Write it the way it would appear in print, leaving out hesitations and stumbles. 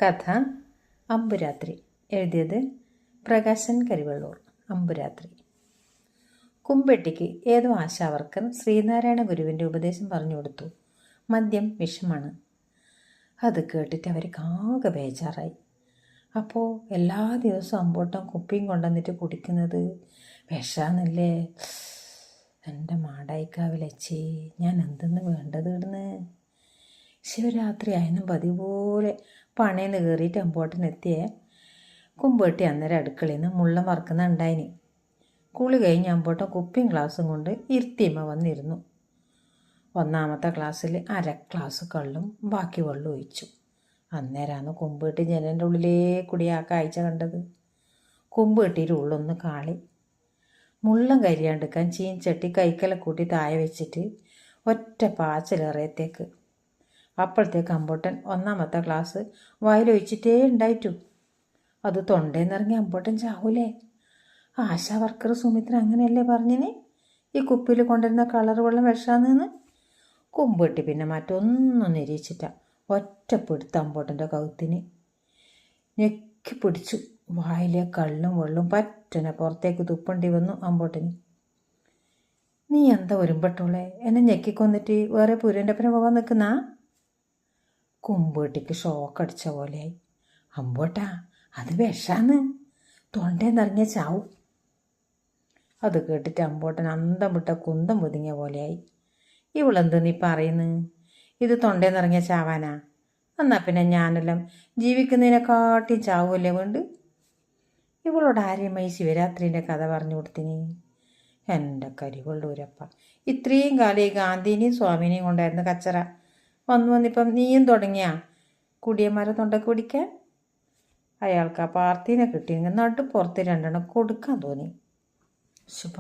കഥ അമ്പുരാത്രി. എഴുതിയത് പ്രകാശൻ കരിവള്ളൂർ. അമ്പുരാത്രി. കുമ്പെട്ടിക്ക് ഏതോ ആശാവർക്കർ ശ്രീനാരായണ ഗുരുവിൻ്റെ ഉപദേശം പറഞ്ഞു കൊടുത്തു. മദ്യം വിഷമാണ്. അത് കേട്ടിട്ട് അവർക്ക് ആകെ ബേജാറായി. അപ്പോൾ എല്ലാ ദിവസവും അമ്പോട്ടം കുപ്പിയും കൊണ്ടുവന്നിട്ട് കുടിക്കുന്നത് വിഷാന്നല്ലേ? എൻ്റെ മാടായിക്കാവിലച്ചി, ഞാൻ എന്തെന്ന് വേണ്ടത് ഇടുന്ന്? ശിവരാത്രി ആയെന്നും പതിവ് പോലെ പണേന്ന് കയറിയിട്ട് അമ്പോട്ടനെത്തിയേ. കുമ്പേട്ടി അന്നേരം അടുക്കളയിൽ നിന്ന് മുള്ള മറക്കുന്ന ഉണ്ടായിനി. കുളി കഴിഞ്ഞ് അമ്പോട്ടം കുപ്പിയും ഗ്ലാസും കൊണ്ട് ഇരുത്തിയമ്മ വന്നിരുന്നു. ഒന്നാമത്തെ ഗ്ലാസ്സിൽ 1/2 ഗ്ലാസ് കള്ളും ബാക്കി വെള്ളം ഒഴിച്ചു. അന്നേരമാണ് കുമ്പേട്ടി ജനലിൻ്റെ ഉള്ളിലേ കൂടി ആ കാഴ്ച കണ്ടത്. കുമ്പേട്ടിയുടെ ഉള്ളൊന്ന് കാളി. മുള്ളം കരിയാണ്ടിക്കാൻ ചീൻചട്ടി കൈക്കല കൂട്ടി താഴെ വെച്ചിട്ട് ഒറ്റ പാച്ചിലേറയത്തേക്ക്. അപ്പോഴത്തേക്ക് അമ്പോട്ടൻ ഒന്നാമത്തെ ഗ്ലാസ് വായിലൊഴിച്ചിട്ടേ ഉണ്ടായിട്ടു. അത് തൊണ്ടേന്നിറങ്ങി അമ്പോട്ടൻ ചാവൂലേ? ആശാ വർക്കർ സുമിത്ര അങ്ങനെയല്ലേ പറഞ്ഞിന് ഈ കുപ്പിയിൽ കൊണ്ടിരുന്ന കളർ വെള്ളം വിഷാന്ന്? കുമ്പെട്ടി പിന്നെ മറ്റൊന്നും നിരീക്ഷിച്ച ഒറ്റപ്പെടുത്ത അമ്പോട്ടൻ്റെ കഴുത്തിന് ഞെക്കി പിടിച്ചു. വായിലെ കള്ളും വെള്ളും പറ്റനെ പുറത്തേക്ക് തുപ്പണ്ടി വന്നു അമ്പോട്ടന്. നീ എന്താ ഒരുമ്പെട്ടോളെ, എന്നെ ഞെക്കിക്കൊന്നിട്ട് വേറെ പുരൻ്റെ ഒപ്പം പോകാൻ നിൽക്കുന്നാ? കുമ്പേട്ടിക്ക് ഷോക്കടിച്ച പോലെയായി. അമ്പോട്ടാ, അത് വിഷാന്ന്, തൊണ്ടേന്നിറങ്ങിയ ചാവും. അത് കേട്ടിട്ട് അമ്പോട്ടൻ അന്തം വിട്ട കുന്തം പൊതിങ്ങിയ പോലെയായി. ഇവളെന്ത് നീ പറയുന്നു? ഇത് തൊണ്ടേന്നിറങ്ങിയ ചാവാനാ? എന്നാ പിന്നെ ഞാനെല്ലാം ജീവിക്കുന്നതിനെക്കാട്ടി ചാവുമല്ലേ വേണ്ട? ഇവളോട് ആര്യമ്മ ഈ ശിവരാത്രിൻ്റെ കഥ പറഞ്ഞു കൊടുത്തിനി? എൻ്റെ കരിവള്ളൂരപ്പ, ഇത്രയും കാലം ഈ ഗാന്ധിനെയും സ്വാമിനെയും കൊണ്ടായിരുന്നു കച്ചറ. വന്നിപ്പം നീയും തുടങ്ങിയാ കുടിയന്മാരെ തൊണ്ടക്ക് പിടിക്കാൻ? അയാൾക്ക് ആ പാർത്തീനെ കിട്ടിയെങ്കിൽ നടുപ്പുറത്ത് 2 കൊടുക്കാൻ തോന്നി. ശുഭം.